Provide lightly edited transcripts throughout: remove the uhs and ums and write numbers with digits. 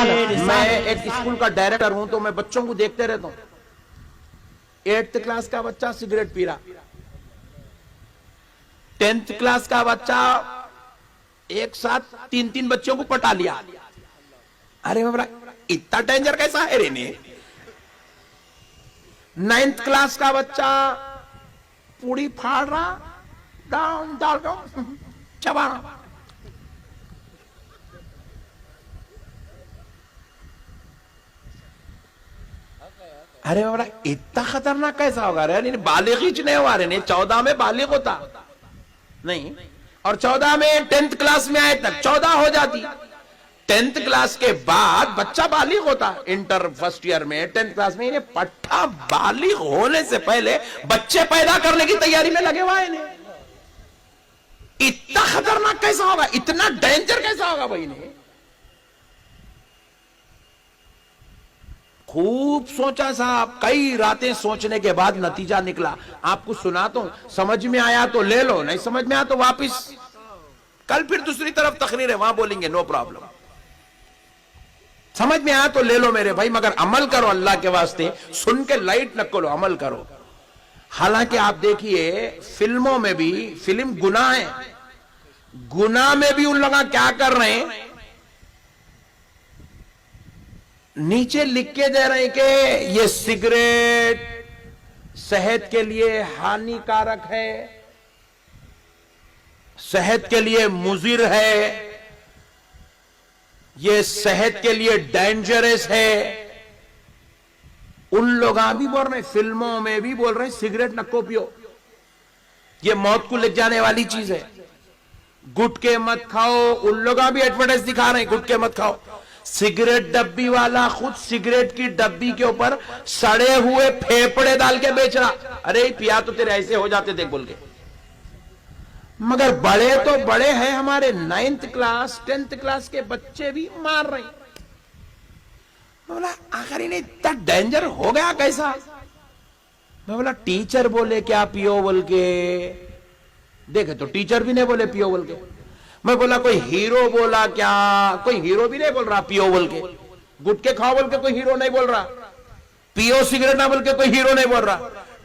मैं एक स्कूल का डायरेक्टर हूं तो मैं बच्चों को देखते रहता हूं। 8th क्लास का बच्चा सिगरेट पी रहा, 10th क्लास का बच्चा एक साथ 3-3 बच्चों को पटा लिया। अरे मैं बोला इतना डेंजर कैसा है रे ने। 9th क्लास का बच्चा पूरी फाड़ रहा, डाल डाल चबा रहा। अरे बोला इतना खतरनाक कैसा होगा रे। बालिग ही नहीं हुआ रे, 14 में बालिग होता नहीं, और 14 में 10th क्लास में आए तक 14 हो जाती। 10th क्लास के बाद बच्चा बालिग होता, इंटर फर्स्ट ईयर में 10th क्लास में। इन्हें पट्टा बालिग होने से पहले बच्चे पैदा करने की तैयारी में लगे हुआ है। इतना खतरनाक कैसा होगा, इतना डेंजर कैसा होगा भाई ने। खूब सोचा साहब, कई रातें सोचने के बाद नतीजा निकला। आपको सुनाता हूं, समझ में आया तो ले लो, नहीं समझ में आया तो वापिस कल फिर दूसरी तरफ तकरीर है, वहां बोलेंगे, नो प्रॉब्लम। समझ में आया तो ले लो मेरे भाई, मगर अमल करो अल्लाह के वास्ते। सुन के लाइट न करो, अमल करो। हालांकि आप देखिए फिल्मों में भी, फिल्म गुनाह है, गुनाह में भी उन लोग क्या कर रहे हैं, नीचे लिख के दे रहे हैं कि ये सिगरेट सेहत के लिए हानिकारक है, सेहत के लिए मुजिर है, ये सेहत के लिए डेंजरस है। उन लोग भी बोल रहे हैं, फिल्मों में भी बोल रहे हैं सिगरेट नको पियो, ये मौत को ले जाने वाली चीज है। गुटके मत खाओ, उन लोग भी एडवर्टाइज दिखा रहे हैं गुटके मत खाओ। सिगरेट डब्बी वाला खुद सिगरेट की डब्बी के ऊपर सड़े हुए फेफड़े डाल के बेच रहा। अरे पिया तो तेरे ऐसे हो जाते देख बोल के। मगर बड़े तो बड़े हैं, हमारे 9th क्लास 10th क्लास के बच्चे भी मार रहे हैं। बोला आखिर इन्हें इतना डेंजर हो गया कैसा। मैं बोला टीचर बोले क्या पियो बोल के, देखे तो टीचर भी नहीं बोले पियो बोल के। मैं बोला कोई हीरो बोला क्या, कोई हीरो भी नहीं बोल रहा पियो बोल के। गुटके खाओ बोल के कोई हीरो नहीं बोल रहा, पियो सिगरेट ना बोल के कोई हीरो नहीं बोल रहा,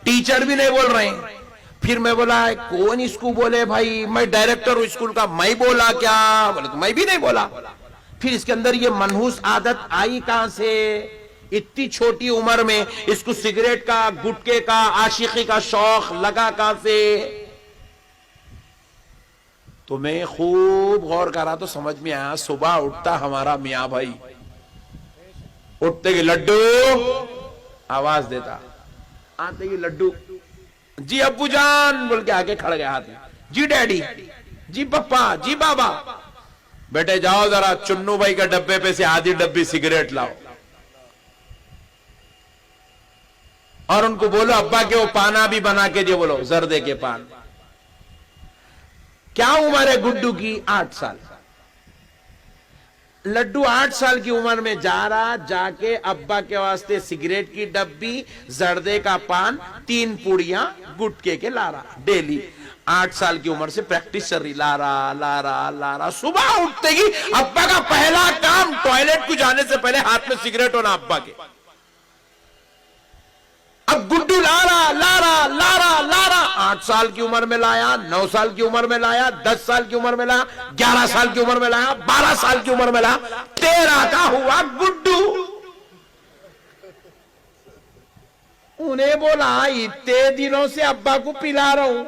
टीचर भी नहीं बोल रहे हैं। फिर मैं बोला कौन इसको बोले भाई, मैं डायरेक्टर हूं स्कूल का, मैं बोला क्या, बोले तो मैं भी नहीं बोला। फिर इसके अंदर ये मनहूस आदत आई कहां से, इतनी छोटी उम्र में इसको सिगरेट का, गुटके का, आशिकी का शौक लगा कहां से। तो मैं खूब गौर करा तो समझ में आया, सुबह उठता हमारा मियां भाई, उठते ही लड्डू आवाज देता, आते ही लड्डू जी अब्बू जान बोल के आके खड़ गया हाथ में, जी डैडी, जी पप्पा, जी बाबा, बेटे जाओ जरा चुन्नू भाई के डब्बे पे से आधी डब्बी सिगरेट लाओ, और उनको बोलो अब्बा के वो पाना भी बना के जो बोलो जर्दे के पान। क्या उम्र है गुड्डू की, 8 साल। लड्डू 8 साल की उम्र में जा रहा, जाके अब्बा के वास्ते सिगरेट की डब्बी, जर्दे का पान, 3 पुड़ियां गुटके के ला रहा डेली। 8 साल की उम्र से प्रैक्टिस चल रही, ला रहा। सुबह उठते ही अब्बा का पहला काम टॉयलेट को जाने से पहले हाथ में सिगरेट होना अब्बा के। अब गुड्डू ला रहा 8 साल की उम्र में लाया, 9 साल की उम्र में लाया, 10 साल की उम्र में लाया, 11 साल की उम्र में लाया, 12 साल की उम्र में लाया, 13 का हुआ गुड्डू। उन्हें बोला इतने दिनों से अब्बा को पिला रहा हूं,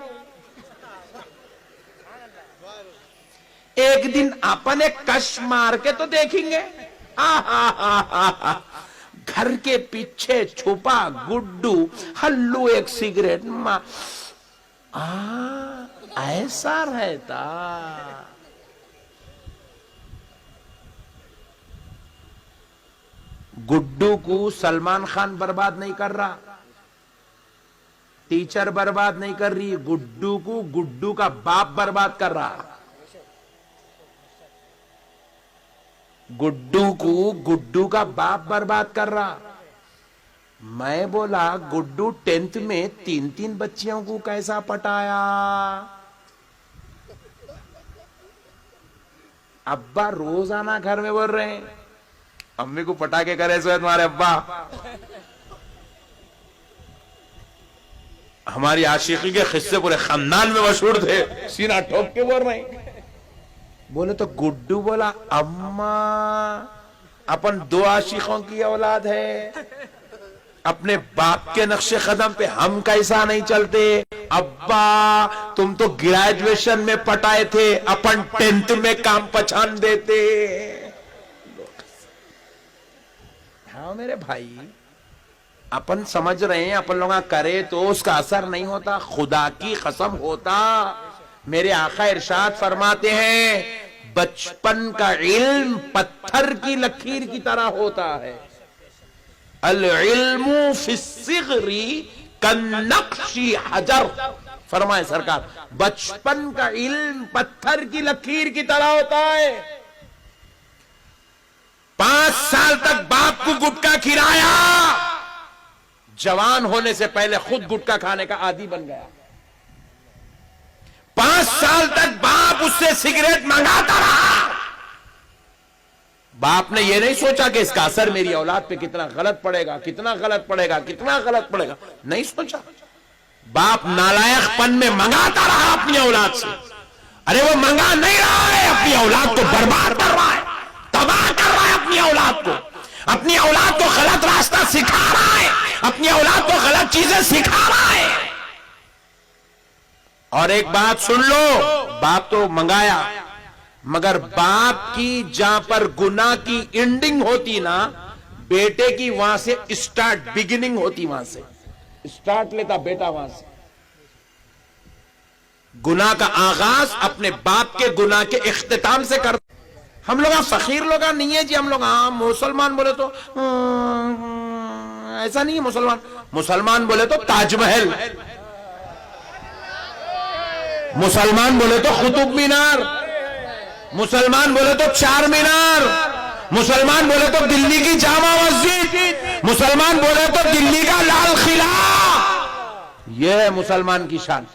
एक दिन अपन एक कश मार के तो देखेंगे। घर के पीछे छुपा गुड्डू, हल्लू एक सिगरेट ऐसा रहता। गुड्डू को सलमान खान बर्बाद नहीं कर रहा, टीचर बर्बाद नहीं कर रही, गुड्डू को गुड्डू का बाप बर्बाद कर रहा। गुड्डू को गुड्डू का बाप बर्बाद कर रहा। मैं बोला गुड्डू 10th में 3-3 बच्चियों को कैसा पटाया। अब्बा रोजाना घर में बोल रहे हैं अम्मी को पटाखे करे सो तुम्हारे अब्बा। हमारी आशिकी के किस्से पूरे खानदान में मशहूर थे। सीना ठोक के बोल रहे बोले तो गुड्डू बोला अम्मा अपन दो आशिकों की औलाद है, अपने बाप के नक्शे कदम पे हम कैसा नहीं चलते। अब्बा तुम तो ग्रेजुएशन में पटाए थे, अपन 10th में काम पहचान देते। हाँ मेरे भाई, अपन समझ रहे हैं, अपन लोग करे तो उसका असर नहीं होता। खुदा की कसम होता। मेरे आका इरशाद फरमाते हैं बचपन का इल्म पत्थर की लकीर की तरह होता है। अल इल्मु फिस्सिगरी कन्नक्शी हजर, फरमाए सरकार, बचपन का इल्म पत्थर की लकीर की तरह होता है। 5 साल तक बाप को गुटखा खिलाया, जवान होने से पहले खुद गुटखा खाने का आदी बन गया। 5 साल तक बाप उससे सिगरेट मंगाता रहा। बाप ने यह नहीं सोचा कि इसका असर मेरी औलाद पे कितना गलत पड़ेगा, कितना गलत पड़ेगा, कितना गलत पड़ेगा, नहीं सोचा। बाप नालायकपन में मंगाता रहा अपनी औलाद से। अरे वो मंगा नहीं रहा है, अपनी औलाद को बर्बाद कर रहा है, तबाह कर रहा है अपनी औलाद को। अपनी औलाद को गलत रास्ता सिखा रहा है, अपनी औलाद को गलत चीजें सिखा रहा है। और एक बात सुन लो, बाप तो मंगाया, मगर बाप की जहां पर गुनाह की एंडिंग होती ना, बेटे की वहां से स्टार्ट बिगिनिंग होती, वहां से स्टार्ट लेता बेटा। वहां से गुनाह का आगाज अपने बाप के गुनाह के इख्तिताम से कर। हम लोग फकीर लोग नहीं है जी, हम लोग मुसलमान बोले तो ऐसा नहीं है। मुसलमान बोले तो ताजमहल, मुसलमान बोले तो कुतुब मीनार, मुसलमान बोले तो 4 मीनार, मुसलमान बोले तो दिल्ली की जामा मस्जिद, मुसलमान बोले तो दिल्ली का लाल किला। यह है मुसलमान की शान।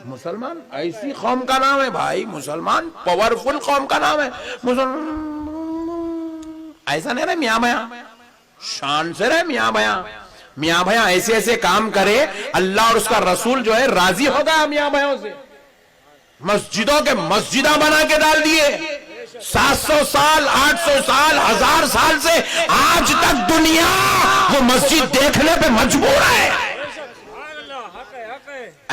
मुसलमान ऐसी कौम का नाम है भाई, मुसलमान पावरफुल कौम का नाम है। ऐसा नहीं रहे मियां भैया, शान से रहे मियां भैया। मियां भैया ऐसे ऐसे काम करे, अल्लाह और उसका रसूल जो है राजी होगा मियां भैया से। मस्जिदों के मस्जिदा बना के डाल दिए। 700 साल, 800 साल, 1000 साल से आज तक दुनिया वो मस्जिद देखने पे मजबूर है।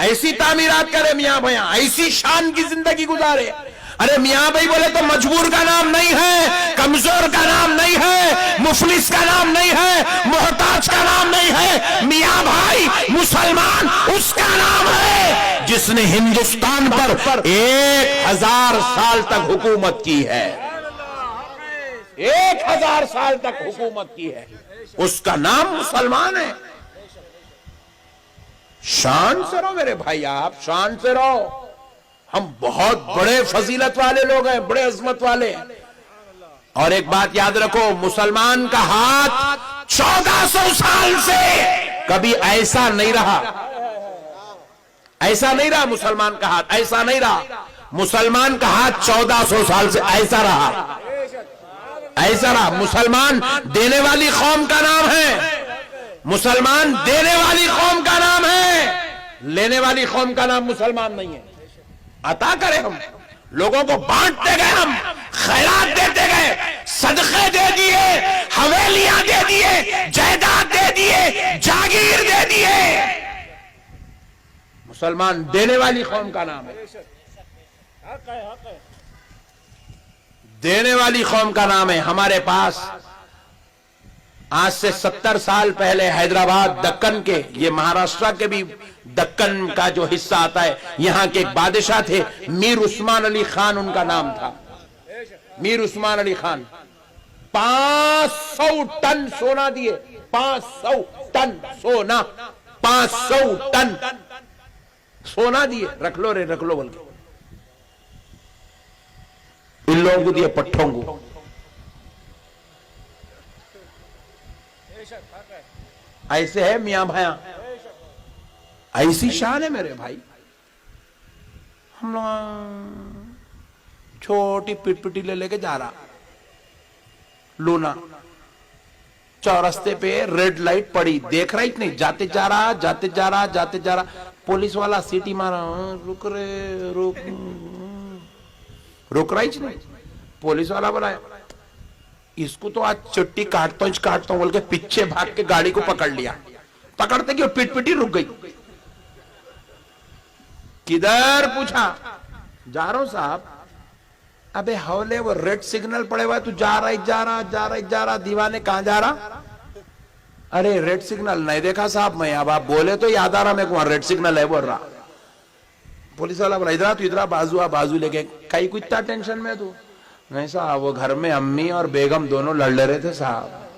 ऐसी तामीरात करे मियां भैया, ऐसी शान की जिंदगी गुजारे। अरे मियां भाई बोले तो मजबूर का नाम नहीं है, कमजोर का नाम नहीं है, मुफलिस का नाम नहीं है, मोहताज का नाम नहीं है। मियां भाई मुसलमान उसका नाम है जिसने हिंदुस्तान पर 1000 साल तक हुकूमत की है। 1000 साल तक हुकूमत की है, उसका नाम मुसलमान है। शान से रहो मेरे भाई, आप शान से रहो। हम बहुत बड़े फजीलत वाले लोग हैं, बड़े अजमत वाले हैं। और एक बात याद रखो, मुसलमान का हाथ 1400 साल से कभी ऐसा नहीं रहा, ऐसा नहीं रहा। मुसलमान का हाथ ऐसा नहीं रहा। मुसलमान का हाथ 1400 साल से ऐसा रहा, ऐसा रहा। मुसलमान देने वाली कौम का नाम है, मुसलमान देने वाली कौम का नाम है, लेने वाली कौम का नाम मुसलमान नहीं है। अता करे, हम लोगों को बांटते गए, हम खैरात देते गए, सदके दे दिए, हवेलियां दे दिए, जायदाद दे दिए, जागीर दे दिए। मुसलमान देने वाली कौम का नाम है, देने वाली कौम का नाम है। हमारे पास आज से 70 साल पहले हैदराबाद दक्कन के, ये महाराष्ट्र के भी दक्कन का जो हिस्सा आता है, यहां के एक बादशाह थे, मीर उस्मान अली खान उनका नाम था। मीर उस्मान अली खान 500 टन सोना दिए, 500 टन सोना, 500 टन सोना दिए। रख लो रे, रख लो बोल के इन लोगों को दिए, पट्ठों को। ऐसे है मियां भाया, ऐसी शान है मेरे भाई। हम लोग छोटी पिटपिटी ले लेके जा रहा, लूना, चौरस्ते पे रेड लाइट पड़ी, देख रहा ही नहीं, जाते जा रहा, जाते जा रहा, जाते जा रहा, पुलिस वाला सीटी मारा, रुक रे, रुक रहा ही नहीं। पुलिस वाला बोला इसको तो आज चुट्टी काटता हूं बोल के पीछे भाग के गाड़ी को पकड़ लिया। पकड़ते कि पिट पिटी रुक गई। किधर पूछा, जा रहा हूं साहब। अबे हौले, वो रेड सिग्नल पड़े हुआ, तू जा रहा, दीवाने कहां जा रहा? अरे रेड सिग्नल नहीं देखा साहब मैं, अब आप बोले तो याद आ रहा मेरे को, वहां रेड सिग्नल है बोल रहा। पुलिस वाला बोला इधर तू, इधर बाजू लेके, कहीं को इतना टेंशन में तू? नहीं साहब, वो घर में अम्मी और बेगम दोनों लड़ ले रहे थे साहब।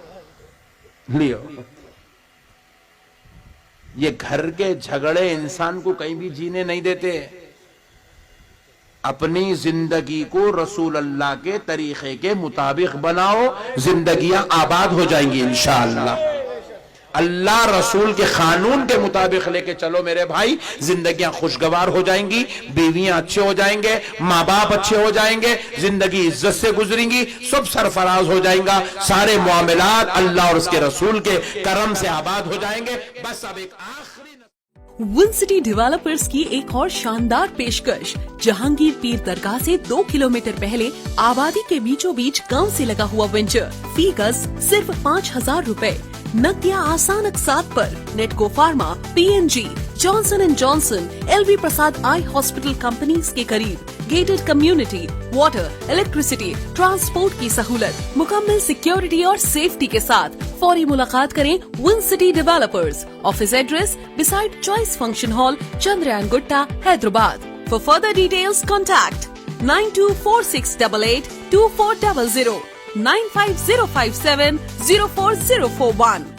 लियो, ये घर के झगड़े इंसान को कहीं भी जीने नहीं देते। अपनी जिंदगी को रसूल अल्लाह के तरीके के मुताबिक बनाओ, जिंदगियां आबाद हो जाएंगी इंशाअल्लाह। अल्लाह रसूल के कानून के मुताबिक लेके चलो मेरे भाई, जिंदगियां खुशगवार हो जाएंगी, बीवियां अच्छे हो जाएंगे, माँ बाप अच्छे हो जाएंगे, जिंदगी इज्जत से गुजरेंगी, सब सरफराज हो जाएगा, सारे मामलात अल्लाह और उसके रसूल के करम से आबाद हो जाएंगे। बस अब एक आखिरी विन सिटी डेवलपर्स की एक और शानदार पेशकश, जहांगीर पीर दरगाह से 2 किलोमीटर पहले आबादी के बीचों बीच गांव से लगा हुआ वेंचर। फी गज सिर्फ 5,000 रूपए, नकदिया आसान अकसात पर। Natco pharma, PNG, Johnson and Johnson, LV Prasad eye hospital companies के करीब। Gated community, water, electricity, transport की सहूलत, मुकम्मल सिक्योरिटी और सेफ्टी के साथ। फौरी मुलाकात करें win city developers. Office address beside choice function hall, Chandrayaan Gutta, Hyderabad. For further details contact 9246882400, 95057 04041।